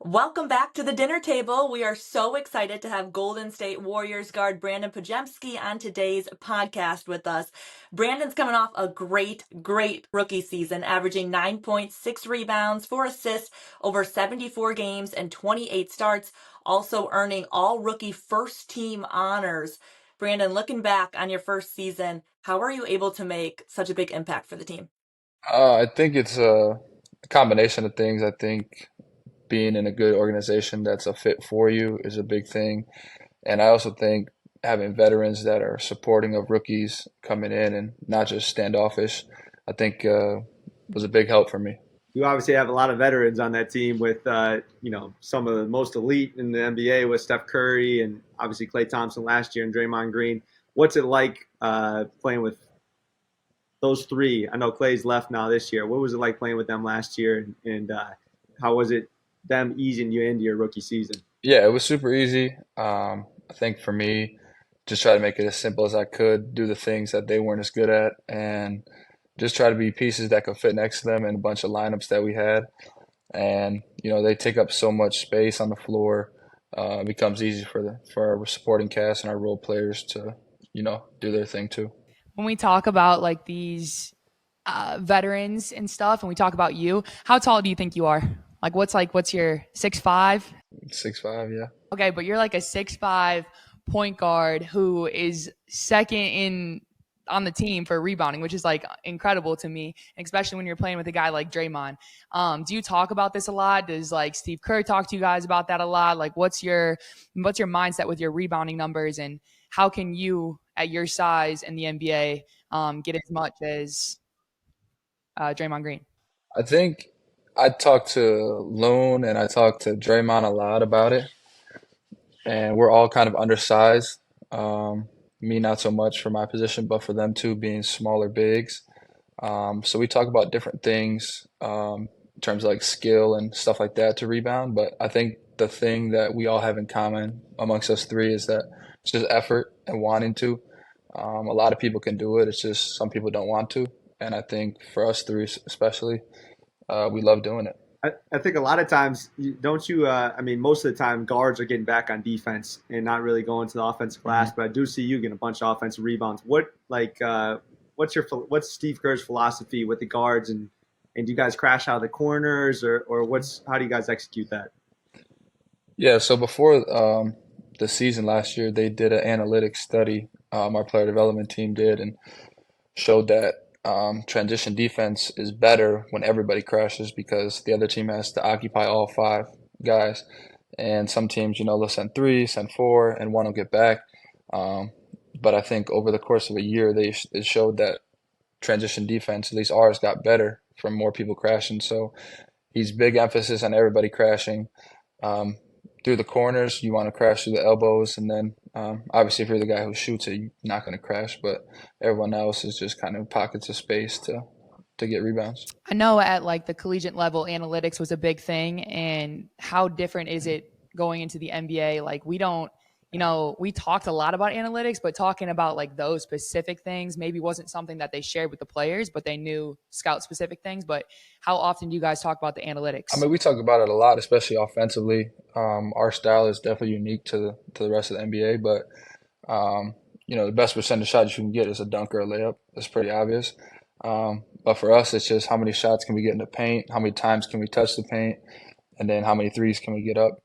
Welcome back to the dinner table. We are so excited to have Golden State Warriors guard Brandin Podziemski on today's podcast with us. Brandon's coming off a great rookie season, averaging 9.6 rebounds, 4 assists over 74 games and 28 starts, also earning all rookie first team honors. Brandon, looking back on your first season, how were you able to make such a big impact for the team? I think it's a combination of things. I think being in a good organization that's a fit for you is a big thing. And I also think having veterans that are supporting of rookies coming in and not just standoffish, I think was a big help for me. You obviously have a lot of veterans on that team with some of the most elite in the NBA with Steph Curry and obviously Klay Thompson last year and Draymond Green. What's it like playing with those three? I know Klay's left now this year. What was it like playing with them last year, and how was it them easing you into your rookie season? Yeah, it was super easy. I think for me, just try to make it as simple as I could, do the things that they weren't as good at, and just try to be pieces that could fit next to them in a bunch of lineups that we had. And they take up so much space on the floor. It becomes easy for our supporting cast and our role players to do their thing too. When we talk about like these veterans and stuff, and we talk about you, how tall do you think you are? What's your 6'5"? 6'5", yeah. Okay, but you're like a 6'5" point guard who is second in on the team for rebounding, which is like incredible to me, especially when you're playing with a guy like Draymond. Do you talk about this a lot? Does like Steve Kerr talk to you guys about that a lot? Like, what's your mindset with your rebounding numbers, and how can you, at your size in the NBA, get as much as Draymond Green? I think I talked to Loon and I talked to Draymond a lot about it, and we're all kind of undersized. Me not so much for my position, but for them too being smaller bigs. So we talk about different things in terms of like skill and stuff like that to rebound. But I think the thing that we all have in common amongst us three is that it's just effort and wanting to. A lot of people can do it. It's just some people don't want to. And I think for us three especially, we love doing it. I think a lot of times, don't you? I mean, most of the time, guards are getting back on defense and not really going to the offensive glass. But I do see you getting a bunch of offensive rebounds. What's Steve Kerr's philosophy with the guards, and do you guys crash out of the corners, or how do you guys execute that? Yeah, so before the season last year, they did an analytics study. Our player development team did, and showed that transition defense is better when everybody crashes because the other team has to occupy all five guys. And some teams, they'll send three, send four, and one will get back. But I think over the course of a year, it showed that transition defense, at least ours, got better from more people crashing. So he's big emphasis on everybody crashing. Um, Through the corners, you want to crash through the elbows, and then obviously if you're the guy who shoots it, you're not going to crash. But everyone else is just kind of pockets of space to get rebounds. I know at like the collegiate level, analytics was a big thing. And how different is it going into the NBA? Like, we don't, we talked a lot about analytics, but talking about like those specific things maybe wasn't something that they shared with the players, but they knew scout specific things. But how often do you guys talk about the I analytics? mean, we talk about it a lot, especially offensively. Our style is definitely unique to the rest of the NBA, but the best percentage shots you can get is a dunk or a layup. That's pretty obvious. But for us, it's just how many shots can we get in the paint, how many times can we touch the paint, and then how many threes can we get up.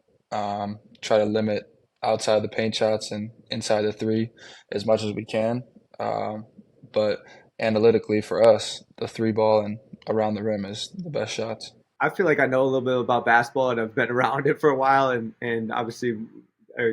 Try to limit outside the paint shots and inside the three as much as we can. But analytically, for us, the three ball and around the rim is the best shots. I feel like I know a little bit about basketball and I've been around it for a while, and obviously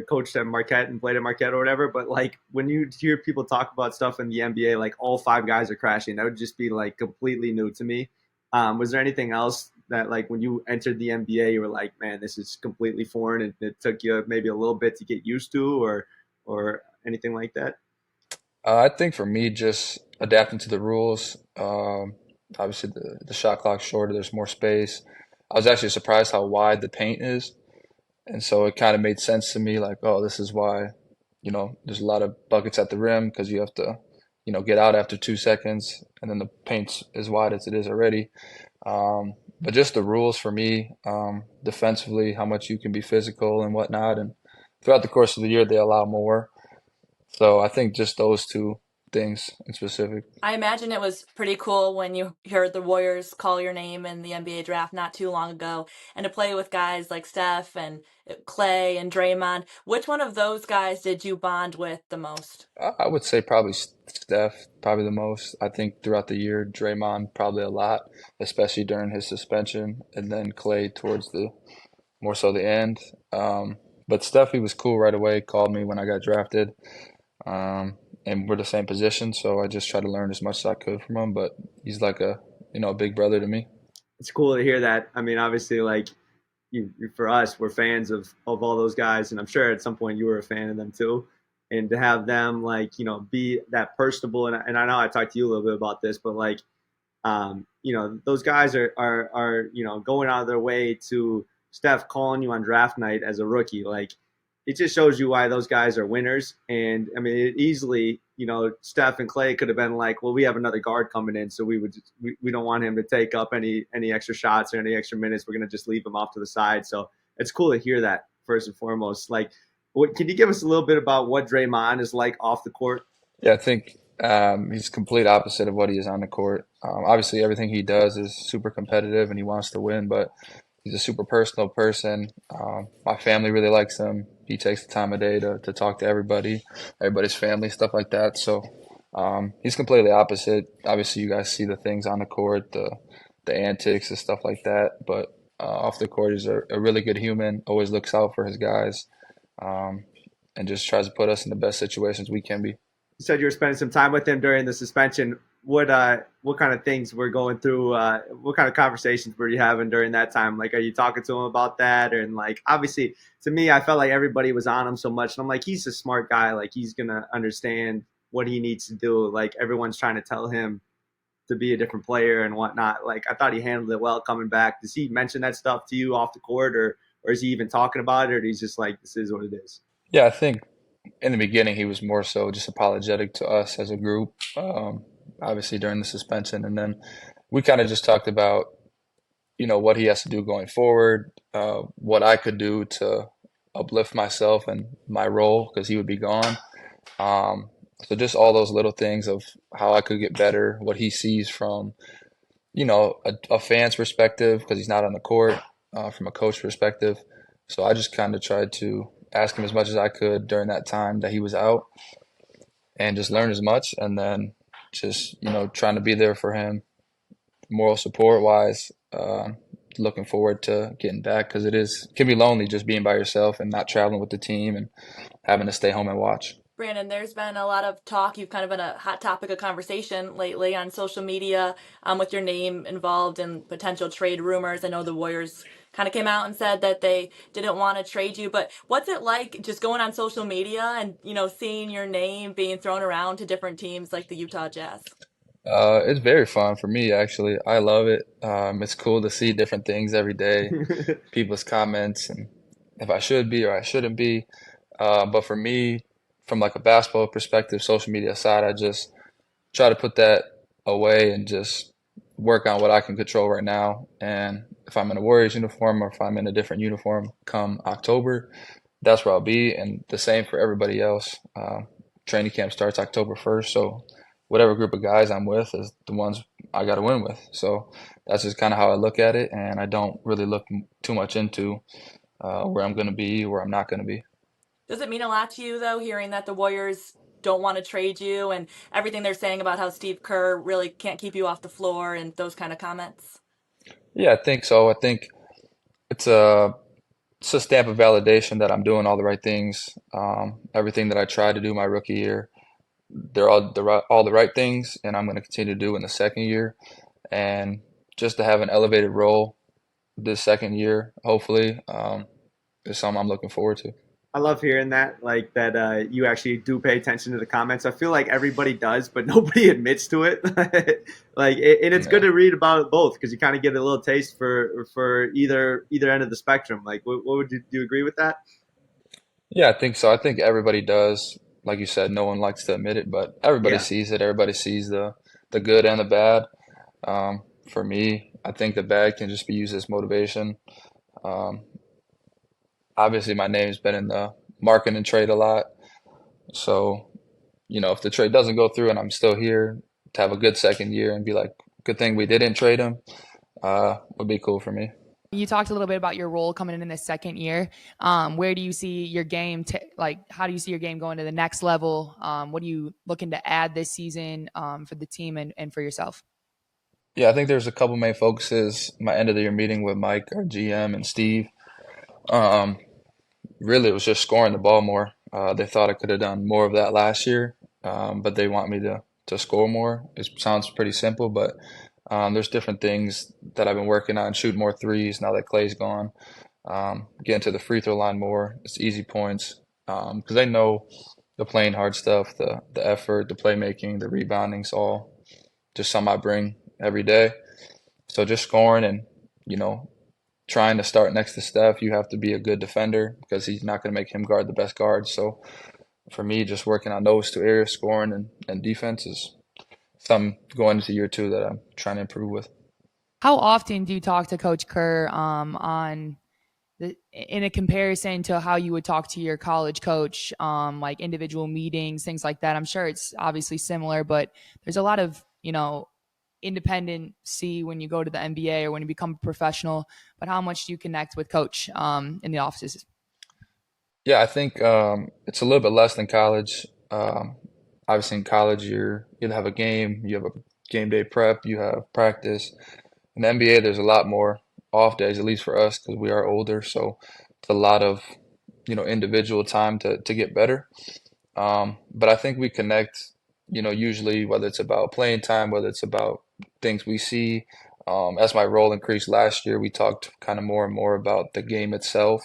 coached at Marquette and played at Marquette or whatever. But like when you hear people talk about stuff in the NBA, like all five guys are crashing, that would just be like completely new to me. Was there anything else that like when you entered the NBA, you were like, man, this is completely foreign, and it took you maybe a little bit to get used to, or anything like that? I think for me, just adapting to the rules. Obviously, the shot clock's shorter. There's more space. I was actually surprised how wide the paint is, and so it kind of made sense to me. Like, oh, this is why, there's a lot of buckets at the rim because you have to, get out after 2 seconds, and then the paint's as wide as it is already. But just the rules for me, defensively, how much you can be physical and whatnot. And throughout the course of the year, they allow more. So I think just those two things in specific. I imagine it was pretty cool when you heard the Warriors call your name in the NBA draft not too long ago, and to play with guys like Steph and Clay and Draymond. Which one of those guys did you bond with the most? I would say probably Steph, probably the most. I think throughout the year, Draymond probably a lot, especially during his suspension, and then Clay towards the more so the end. But Steph, he was cool right away. Called me when I got drafted, and we're the same position, so I just tried to learn as much as I could from him. But he's like a big brother to me. It's cool to hear that. I mean, obviously, like for us, we're fans of all those guys, and I'm sure at some point you were a fan of them too. And to have them like be that personable, and I know I talked to you a little bit about this, but like those guys are going out of their way to Steph calling you on draft night as a rookie. Like it just shows you why those guys are winners. And I mean, it easily, Steph and Clay could have been like, well, we have another guard coming in, so we don't want him to take up any extra shots or any extra minutes. We're gonna just leave him off to the side. So it's cool to hear that first and foremost. Like, can you give us a little bit about what Draymond is like off the court? Yeah, I think he's complete opposite of what he is on the court. Obviously, everything he does is super competitive and he wants to win, but he's a super personal person. My family really likes him. He takes the time of day to talk to everybody's family, stuff like that. So he's completely opposite. Obviously, you guys see the things on the court, the antics and stuff like that, but off the court, he's a really good human, always looks out for his guys, and just tries to put us in the best situations we can be. You said you were spending some time with him during the suspension. What kind of things were going through? What kind of conversations were you having during that time? Like, are you talking to him about that? And like, obviously, to me, I felt like everybody was on him so much, and I'm like, he's a smart guy. Like, he's gonna understand what he needs to do. Like, everyone's trying to tell him to be a different player and whatnot. Like, I thought he handled it well coming back. Does he mention that stuff to you off the court, or is he even talking about it, or he's just like, this is what it is? Yeah, I think in the beginning he was more so just apologetic to us as a group, obviously during the suspension, and then we kind of just talked about what he has to do going forward, what I could do to uplift myself and my role because he would be gone. So just all those little things of how I could get better, what he sees from a fan's perspective because he's not on the court, from a coach perspective. So I just kind of tried to ask him as much as I could during that time that he was out and just learn as much, and then just trying to be there for him moral support wise, looking forward to getting back because it can be lonely just being by yourself and not traveling with the team and having to stay home and watch. Brandin, there's been a lot of talk. You've kind of been a hot topic of conversation lately on social media, with your name involved in potential trade rumors. I know the Warriors kind of came out and said that they didn't want to trade you, but what's it like just going on social media and, seeing your name being thrown around to different teams like the Utah Jazz? It's very fun for me, actually. I love it. It's cool to see different things every day, people's comments, and if I should be or I shouldn't be. But for me, from like a basketball perspective, social media aside, I just try to put that away and just work on what I can control right now. And if I'm in a Warriors uniform or if I'm in a different uniform come October, that's where I'll be. And the same for everybody else. Training camp starts October 1st, so whatever group of guys I'm with is the ones I got to win with. So that's just kind of how I look at it, and I don't really look too much into where I'm going to be, where I'm not going to be. Does it mean a lot to you, though, hearing that the Warriors don't want to trade you and everything they're saying about how Steve Kerr really can't keep you off the floor and those kind of comments? Yeah, I think so. I think it's it's a stamp of validation that I'm doing all the right things. Everything that I tried to do my rookie year, they're all the right things, and I'm going to continue to do in the second year. And just to have an elevated role this second year, hopefully, is something I'm looking forward to. I love hearing that, like that you actually do pay attention to the comments. I feel like everybody does, but nobody admits to it. And it's good to read about it both because you kind of get a little taste for either end of the spectrum. Like, what would do you agree with that? Yeah, I think so. I think everybody does. Like you said, no one likes to admit it, but everybody Yeah. sees it. Everybody sees the good and the bad. For me, I think the bag can just be used as motivation. Um, Obviously, my name's been in the marketing trade a lot. So, if the trade doesn't go through and I'm still here, to have a good second year and be like, good thing we didn't trade him, would be cool for me. You talked a little bit about your role coming in the second year. Where do you see your game? How do you see your game going to the next level? What are you looking to add this season for the team and for yourself? Yeah, I think there's a couple main focuses. My end of the year meeting with Mike, our GM, and Steve. Really, it was just scoring the ball more. They thought I could have done more of that last year, but they want me to score more. It sounds pretty simple, but there's different things that I've been working on. Shoot more threes now that Clay's gone. Getting to the free throw line more. It's easy points because they know the playing hard stuff, the effort, the playmaking, the rebounding's all just something I bring every day. So just scoring and trying to start next to Steph, you have to be a good defender because he's not going to make him guard the best guard. So for me, just working on those two areas, scoring and defense, is something going into year 2 that I'm trying to improve with. How often do you talk to Coach Kerr in a comparison to how you would talk to your college coach, like individual meetings, things like that? I'm sure it's obviously similar, but there's a lot of, independency when you go to the NBA or when you become a professional. But how much do you connect with Coach in the offices? Yeah, I think it's a little bit less than college. Obviously, in college, you have a game, you have a game day prep, you have practice. In the NBA, there's a lot more off days, at least for us, because we are older. So it's a lot of individual time to get better. But I think we connect, usually whether it's about playing time, whether it's about things we see. As my role increased last year, we talked kind of more and more about the game itself.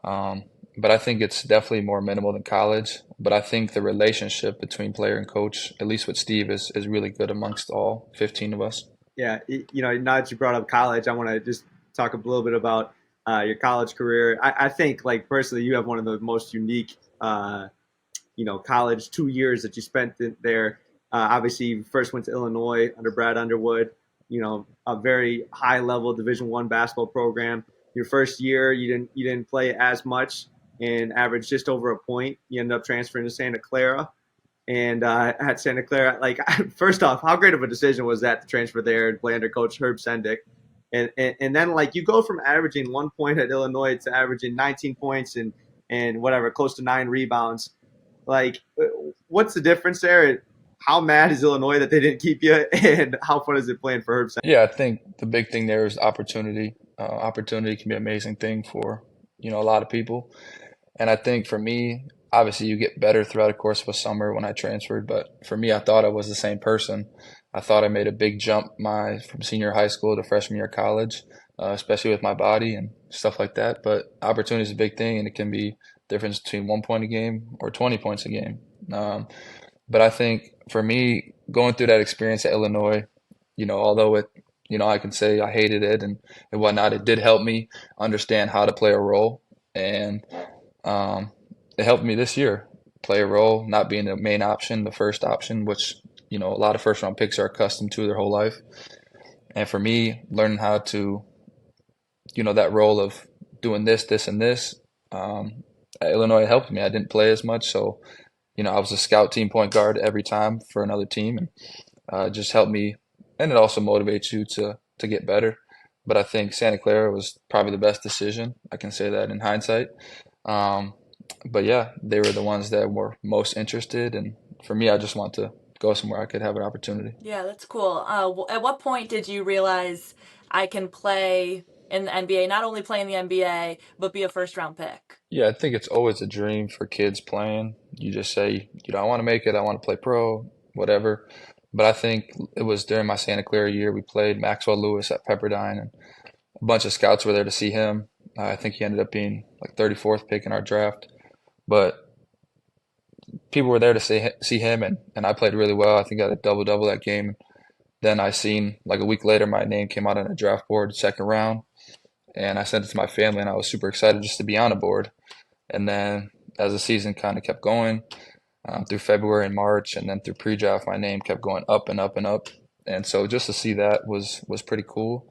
But I think it's definitely more minimal than college. But I think the relationship between player and coach, at least with Steve, is really good amongst all 15 of us. Yeah, now that you brought up college, I want to just talk a little bit about your college career. I think, like, personally, you have one of the most unique, college 2 years that you spent there. Obviously, you first went to Illinois under Brad Underwood, a very high-level Division I basketball program. Your first year, you didn't play as much and averaged just over a point. You ended up transferring to Santa Clara. And at Santa Clara, like, first off, how great of a decision was that to transfer there and play under Coach Herb Sendick? And then, like, you go from averaging 1 point at Illinois to averaging 19 points and whatever, close to 9 rebounds. Like, what's the difference there? How mad is Illinois that they didn't keep you? And how fun is it playing for Herb Sendick? Yeah, I think the big thing there is opportunity. Opportunity can be an amazing thing for, a lot of people. And I think for me, obviously you get better throughout the course of a summer when I transferred. But for me, I thought I was the same person. I thought I made a big jump from senior high school to freshman year of college, especially with my body and stuff like that. But opportunity is a big thing, and it can be difference between 1 point a game or 20 points a game. But I think for me, going through that experience at Illinois, although I can say I hated it and whatnot, it did help me understand how to play a role. And it helped me this year play a role, not being the main option, the first option, which, a lot of first round picks are accustomed to their whole life. And for me, learning how to, that role of doing this, this, and this, at Illinois, it helped me. I didn't play as much. So, I was a scout team point guard every time for another team, and it just helped me. And it also motivates you to get better. But I think Santa Clara was probably the best decision. I can say that in hindsight. But yeah, they were the ones that were most interested. And for me, I just want to go somewhere I could have an opportunity. Yeah, that's cool. At what point did you realize I can play in the NBA, not only play in the NBA, but be a first-round pick? Yeah, I think it's always a dream for kids playing. You just say, I want to make it. I want to play pro, whatever. But I think it was during my Santa Clara year, we played Maxwell Lewis at Pepperdine, and a bunch of scouts were there to see him. I think he ended up being like 34th pick in our draft. But people were there to see him, and I played really well. I think I had a double-double that game. Then I seen, like, a week later, my name came out on a draft board, second round, and I sent it to my family, and I was super excited just to be on the board. And then as the season kind of kept going through February and March, and then through pre-draft, my name kept going up and up and up. And so just to see that was pretty cool.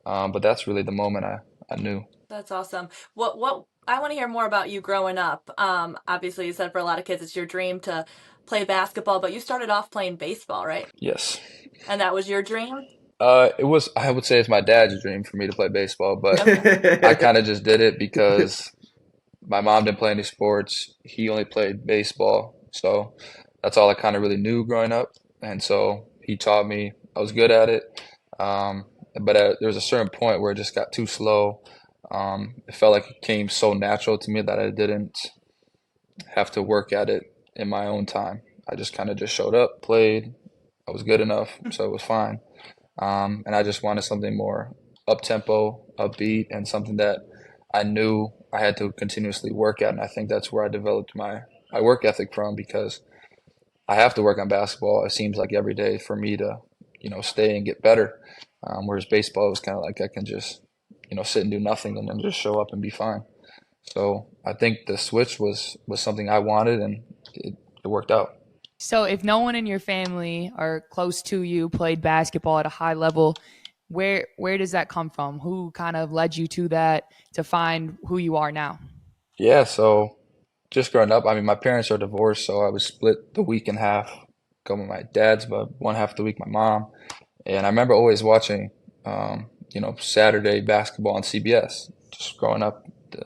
But that's really the moment I knew. That's awesome. What I want to hear more about you growing up. Obviously, you said for a lot of kids, it's your dream to play basketball, but you started off playing baseball, right? Yes. And that was your dream? It was, I would say it's my dad's dream for me to play baseball, but Okay. I kind of just did it because my mom didn't play any sports. He only played baseball. So that's all I kind of really knew growing up. And so he taught me. I was good at it. Um, but there was a certain point where it just got too slow. It felt like it came so natural to me that I didn't have to work at it in my own time. I just kind of just showed up, played. I was good enough, so it was fine. And I just wanted something more up-tempo, upbeat, and something that I knew I had to continuously work at. And I think that's where I developed my work ethic from, because I have to work on basketball. It seems like every day for me to, stay and get better. Whereas baseball was kind of like I can just, sit and do nothing and then just show up and be fine. So I think the switch was something I wanted, and it worked out. So if no one in your family or close to you played basketball at a high level, where does that come from? Who kind of led you to that to find who you are now? Yeah, so just growing up, I mean, my parents are divorced, so I was split the week in half, going with my dad's, but one half of the week my mom. And I remember always watching, Saturday basketball on CBS. Just growing up,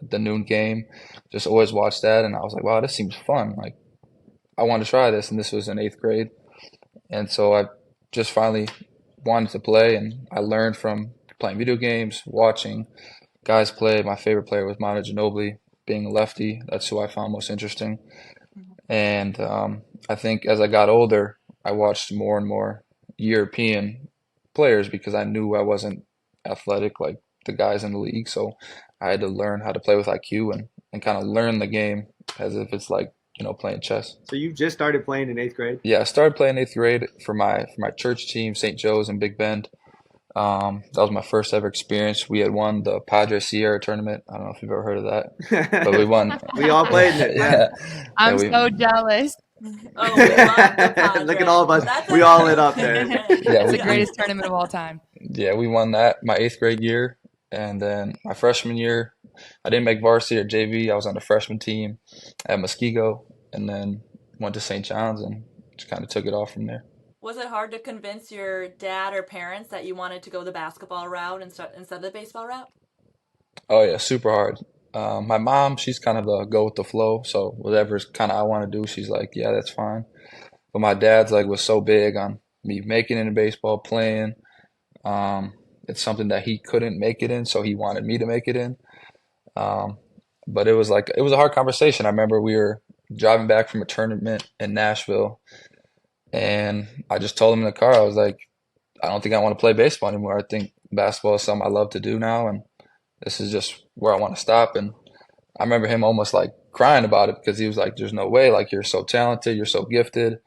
the noon game, just always watched that, and I was like, wow, this seems fun. Like, I want to try this, and this was in 8th grade. And so I just finally wanted to play, and I learned from playing video games, watching guys play. My favorite player was Manu Ginobili, being a lefty. That's who I found most interesting. And I think as I got older, I watched more and more European players because I knew I wasn't athletic like the guys in the league. So I had to learn how to play with IQ and kind of learn the game as if it's like, playing chess. So you just started playing in 8th grade? Yeah, I started playing 8th grade for my church team, St. Joe's in Big Bend. That was my first ever experience. We had won the Padre Sierra tournament. I don't know if you've ever heard of that, but we won. We all played in it. Yeah. I'm so jealous. Oh, we love the Padres. Look at all of us. That's We all lit up there. Yeah, It's the greatest tournament of all time. Yeah, we won that my 8th grade year, and then my freshman year, I didn't make varsity or JV. I was on the freshman team at Muskego, and then went to St. John's and just kind of took it off from there. Was it hard to convince your dad or parents that you wanted to go the basketball route instead of the baseball route? Oh yeah, super hard. My mom, she's kind of the go with the flow, so whatever's kind of I want to do, she's like, yeah, that's fine. But my dad's like was so big on me making it in baseball, playing. It's something that he couldn't make it in, so he wanted me to make it in. But it was a hard conversation. I remember we were driving back from a tournament in Nashville, and I just told him in the car, I was like, I don't think I want to play baseball anymore. I think basketball is something I love to do now, and this is just where I want to stop. And I remember him almost like crying about it because he was like, there's no way, like you're so talented, you're so gifted,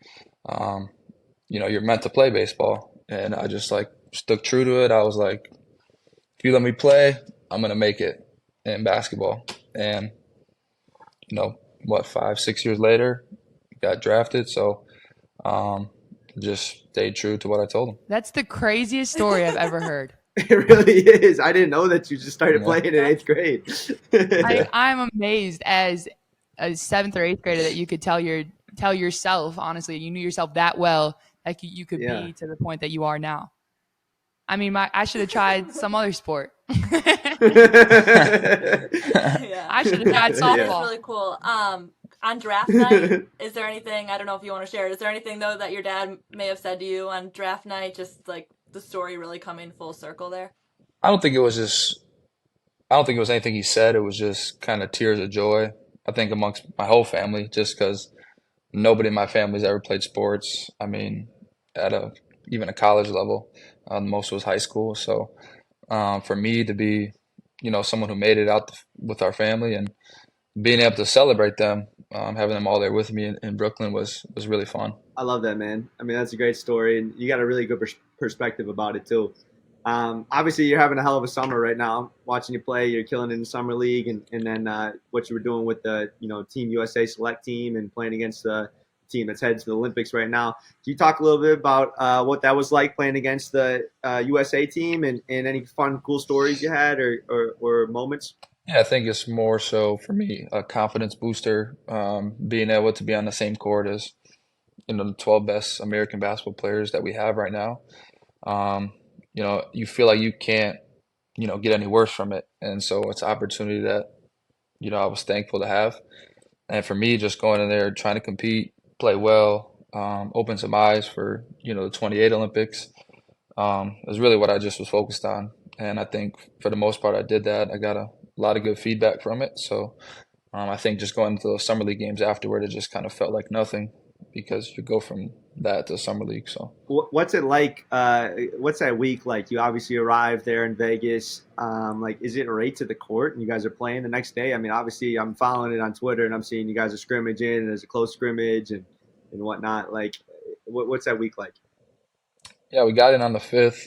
you're meant to play baseball. And I just like stuck true to it. I was like, if you let me play, I'm going to make it in basketball. And, 5, 6 years later, got drafted. So just stayed true to what I told him. That's the craziest story I've ever heard. It really is. I didn't know that you just started playing in 8th grade. I'm amazed as a 7th or 8th grader that you could tell yourself, honestly, you knew yourself that well, like you could be to the point that you are now. I mean, I should have tried some other sport. Yeah. I should have tried softball. That's really cool. On draft night, is there anything, I don't know if you want to share, is there anything though that your dad may have said to you on draft night, just like the story really coming full circle there? I don't think it was anything he said. It was just kind of tears of joy, I think, amongst my whole family, just because nobody in my family's ever played sports. I mean, even a college level, most was high school. So for me to be, someone who made it out with our family and being able to celebrate them, having them all there with me in Brooklyn was really fun. I love that, man. I mean, that's a great story, and you got a really good perspective about it too. Obviously, you're having a hell of a summer right now. Watching you play, you're killing it in the summer league, and then what you were doing with the Team USA select team and playing against the team that's headed to the Olympics right now. Can you talk a little bit about what that was like playing against the USA team and any fun, cool stories you had or moments? Yeah, I think it's more so for me a confidence booster, being able to be on the same court as the 12 best American basketball players that we have right now. Um, you feel like you can't get any worse from it, and so it's an opportunity that I was thankful to have. And for me, just going in there trying to compete, play well, open some eyes for the 28 Olympics, is really what I just was focused on. And I think for the most part, I did that. I got a lot of good feedback from it. So I think just going to those summer league games afterward, it just kind of felt like nothing because you go from that to summer league. So what's it like? What's that week like? You obviously arrived there in Vegas. Like, is it right to the court and you guys are playing the next day? I mean, obviously I'm following it on Twitter and I'm seeing you guys are scrimmaging and there's a close scrimmage and whatnot. Like, what's that week like? yeah, we got in on the 5th,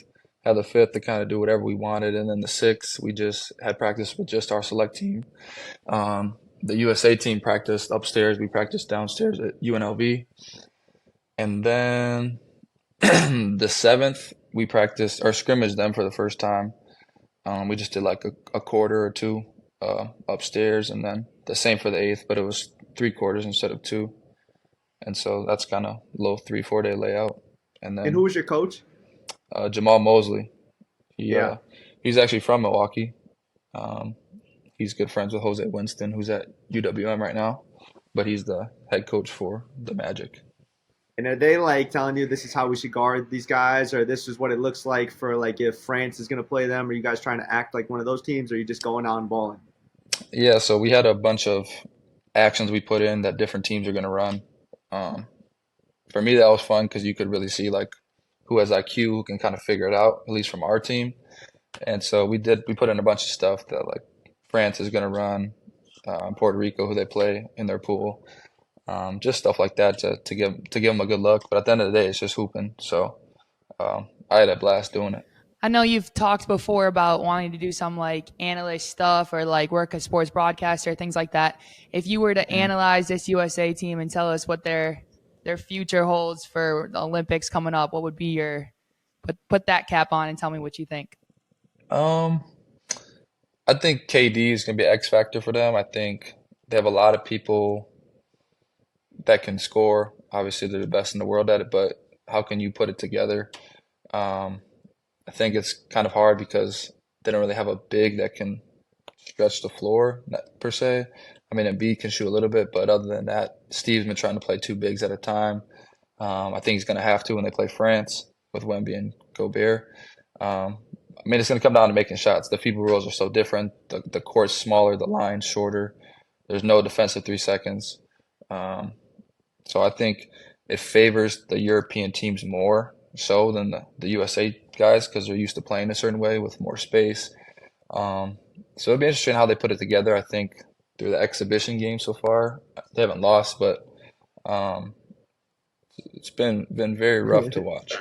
had the 5th to kind of do whatever we wanted. And then the 6th, we just had practice with just our select team. The USA team practiced upstairs. We practiced downstairs at UNLV. And then the 7th, we practiced or scrimmaged them for the first time. We just did like a quarter or two upstairs, and then the same for the 8th, but it was 3 quarters instead of 2. And so that's kind of a little 3-4 day layout. And And then who was your coach? Jamal Mosley, Yeah. he's actually from Milwaukee. Um, he's good friends with Jose Winston, who's at UWM right now, but he's the head coach for the Magic. And are they like telling you this is how we should guard these guys, or this is what it looks like for like if France is going to play them? Are you guys trying to act like one of those teams, or are you just going out and balling? Yeah, so we had a bunch of actions we put in that different teams are going to run. Um, for me, that was fun because you could really see like who has IQ, who can kind of figure it out, at least from our team. And so we put in a bunch of stuff that like France is going to run, Puerto Rico, who they play in their pool, just stuff like that to give them a good look. But at the end of the day, it's just hooping. So I had a blast doing it. I know you've talked before about wanting to do some like analyst stuff or like work as sports broadcaster, things like that. If you were to analyze this USA team and tell us what their future holds for the Olympics coming up, what would be your put that cap on and tell me what you think? Um, I think KD is going to be an X factor for them. I think they have a lot of people that can score. Obviously, they're the best in the world at it, but how can you put it together? I think it's kind of hard because they don't really have a big that can stretch the floor per se. I mean, Embiid can shoot a little bit, but other than that, Steve's been trying to play 2 bigs at a time. I think he's going to have to when they play France with Wemby and Gobert. I mean, it's going to come down to making shots. The FIBA rules are so different. The court's smaller, the line's shorter. There's no defensive 3 seconds. So I think it favors the European teams more so than the USA guys because they're used to playing a certain way with more space. So it'll be interesting how they put it together. I think through the exhibition game so far, they haven't lost, but it's been very rough to watch.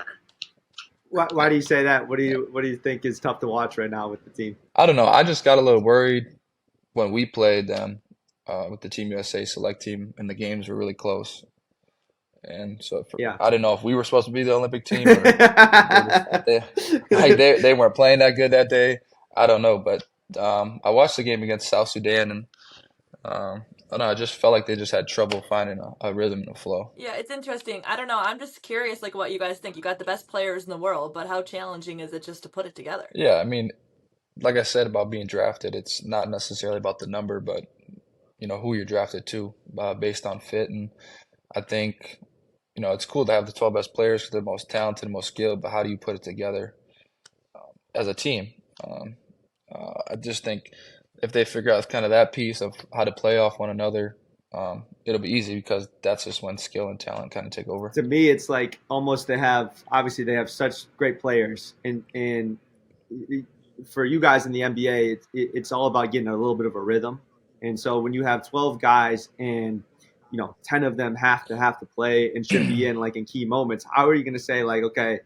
Why do you say that? What do you think is tough to watch right now with the team? I don't know. I just got a little worried when we played them with the Team USA select team, and the games were really close. And so I didn't know if we were supposed to be the Olympic team or they weren't playing that good that day. I don't know, but I watched the game against South Sudan, and I don't know, I just felt like they just had trouble finding a rhythm and a flow. Yeah, it's interesting. I don't know. I'm just curious, like, what you guys think. You got the best players in the world, but how challenging is it just to put it together? Yeah, I mean, like I said about being drafted, it's not necessarily about the number, but who you're drafted to based on fit. And I think it's cool to have the 12 best players because they're the most talented, most skilled, but how do you put it together as a team? I just think if they figure out kind of that piece of how to play off one another, it'll be easy because that's just when skill and talent kind of take over. To me, it's like almost they have such great players, and for you guys in the NBA, it's all about getting a little bit of a rhythm. And so when you have 12 guys and 10 of them have to play and should be in like in key moments, how are you going to say like, okay,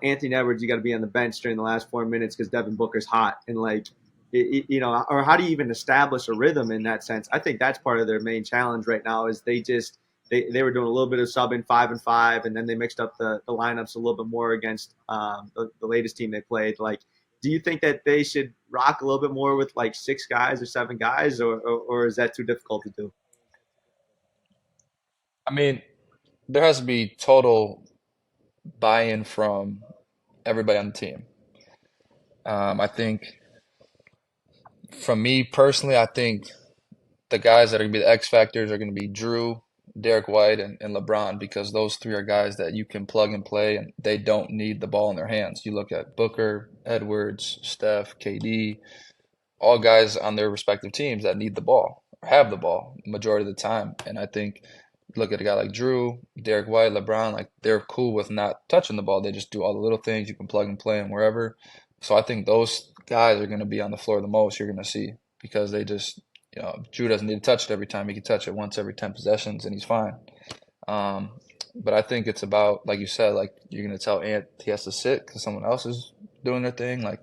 Anthony Edwards, you got to be on the bench during the last 4 minutes because Devin Booker's hot, and like, or how do you even establish a rhythm in that sense? I think that's part of their main challenge right now is they they were doing a little bit of subbing 5-5, and then they mixed up the lineups a little bit more against the latest team they played. Like, do you think that they should rock a little bit more with like 6 guys or 7 guys, or is that too difficult to do? I mean, there has to be total buy-in from everybody on the team. I think, from me personally, I think the guys that are going to be the X factors are going to be Drew, Derek White, and LeBron, because those three are guys that you can plug and play, and they don't need the ball in their hands. You look at Booker, Edwards, Steph, KD, all guys on their respective teams that need the ball, or have the ball majority of the time. And I think look at a guy like Drew, Derek White, LeBron, like they're cool with not touching the ball. They just do all the little things. You can plug and play them wherever. So I think those guys are going to be on the floor the most you're going to see, because they just, Drew doesn't need to touch it every time. He can touch it once every 10 possessions and he's fine. But I think it's about, like you said, like you're going to tell Ant he has to sit because someone else is doing their thing. Like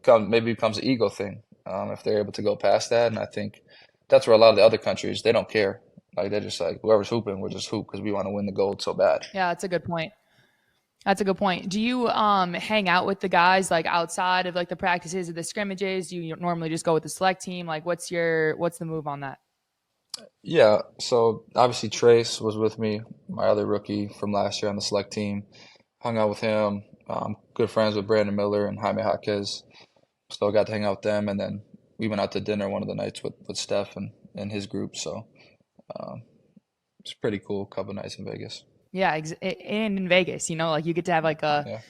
maybe it becomes an ego thing if they're able to go past that. And I think that's where a lot of the other countries, they don't care. Like they're just like, whoever's hooping, we're just hoop because we want to win the gold so bad. Yeah, that's a good point. That's a good point. Do you hang out with the guys like outside of like the practices or the scrimmages? Do you normally just go with the select team? Like what's the move on that? Yeah, so obviously Trace was with me, my other rookie from last year on the select team. Hung out with him. Good friends with Brandon Miller and Jaime Jaquez. So I got to hang out with them, and then we went out to dinner one of the nights with Steph and his group. So it's pretty cool. Couple nights in Vegas. Yeah, and in Vegas, like you get to have like a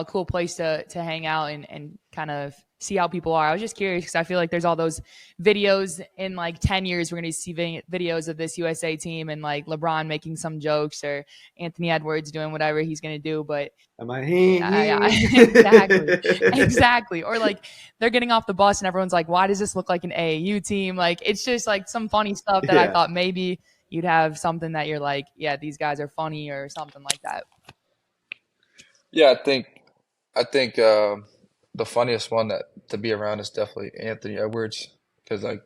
cool place to hang out and kind of see how people are. I was just curious because I feel like there's all those videos in like 10 years. We're going to see videos of this USA team and like LeBron making some jokes or Anthony Edwards doing whatever he's going to do. But am I exactly. Or like they're getting off the bus and everyone's like, why does this look like an AAU team? Like it's just like some funny stuff that I thought maybe you'd have something that you're like, yeah, these guys are funny or something like that. Yeah, I think the funniest one that to be around is definitely Anthony Edwards, because like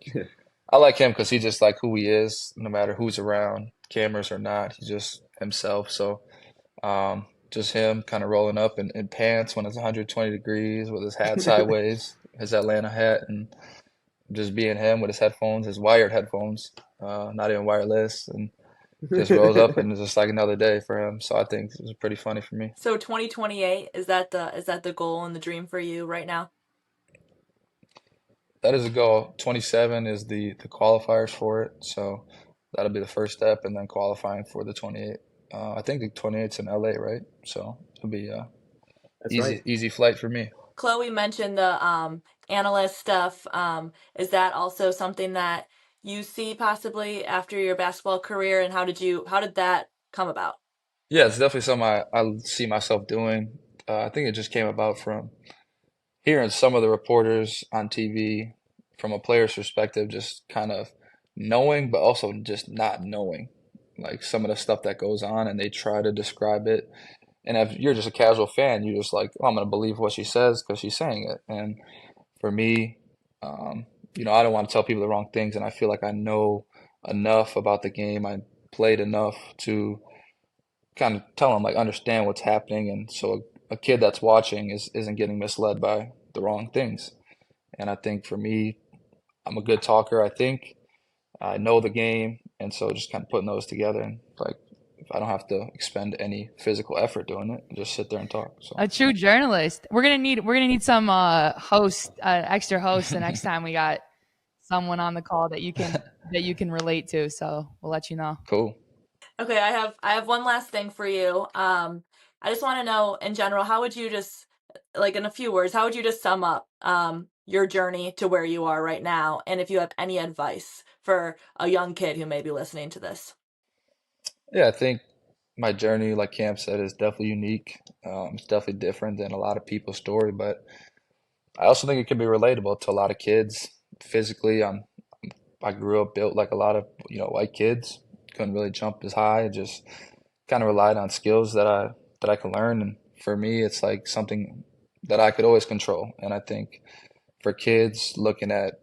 I like him because he's just like who he is, no matter who's around, cameras or not. He's just himself. So just him kind of rolling up in pants when it's 120 degrees with his hat sideways, his Atlanta hat, and just being him with his headphones, his wired headphones, not even wireless, and just rolls up and it's just like another day for him. So I think it was pretty funny for me. So 2028, is that the goal and the dream for you right now? That is a goal. 27 is the qualifiers for it. So that'll be the first step, and then qualifying for the 28. I think the 28's in LA, right? So it'll be easy flight for me. Chloe mentioned the analyst stuff. Is that also something that you see possibly after your basketball career, and how did that come about? Yeah, it's definitely something I see myself doing. I think it just came about from hearing some of the reporters on TV from a player's perspective, just kind of knowing, but also just not knowing, like some of the stuff that goes on, and they try to describe it. And if you're just a casual fan, you're just like, oh, I'm going to believe what she says because she's saying it. And for me, I don't want to tell people the wrong things, and I feel like I know enough about the game. I played enough to kind of tell them, like, understand what's happening, and so a kid that's watching isn't getting misled by the wrong things. And I think for me, I'm a good talker. I think I know the game, and so just kind of putting those together, and like if I don't have to expend any physical effort doing it, just sit there and talk. So a true journalist. We're gonna need some extra hosts the next time we got someone on the call that you can relate to. So we'll let you know. Cool. Okay, I have one last thing for you. I just want to know in general, how would you just, like in a few words, how would you just sum up your journey to where you are right now, and if you have any advice for a young kid who may be listening to this? Yeah, I think my journey, like Cam said, is definitely unique. It's definitely different than a lot of people's story, but I also think it can be relatable to a lot of kids. Physically, I grew up built like a lot of white kids. Couldn't really jump as high. Just kind of relied on skills that I could learn. And for me, it's like something that I could always control. And I think for kids looking at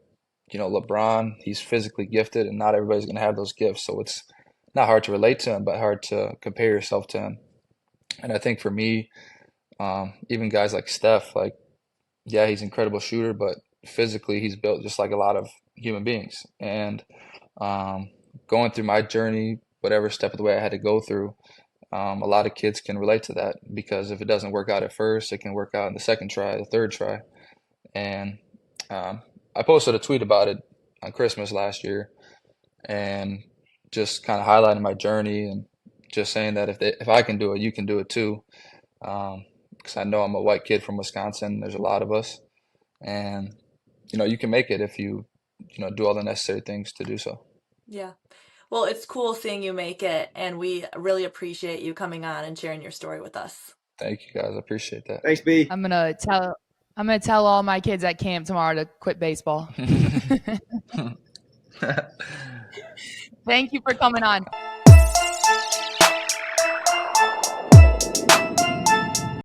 LeBron, he's physically gifted, and not everybody's going to have those gifts. So it's not hard to relate to him, but hard to compare yourself to him. And I think for me, even guys like Steph, like, yeah, he's an incredible shooter, but physically he's built just like a lot of human beings. And going through my journey, whatever step of the way I had to go through, a lot of kids can relate to that, because if it doesn't work out at first, it can work out in the second try, the third try. And I posted a tweet about it on Christmas last year, and just kind of highlighting my journey and just saying that if I can do it, you can do it too. Because I know I'm a white kid from Wisconsin. There's a lot of us, and you can make it if you do all the necessary things to do so. Yeah. Well, it's cool seeing you make it, and we really appreciate you coming on and sharing your story with us. Thank you, guys. I appreciate that. Thanks, B. I'm gonna tell all my kids at camp tomorrow to quit baseball. Thank you for coming on.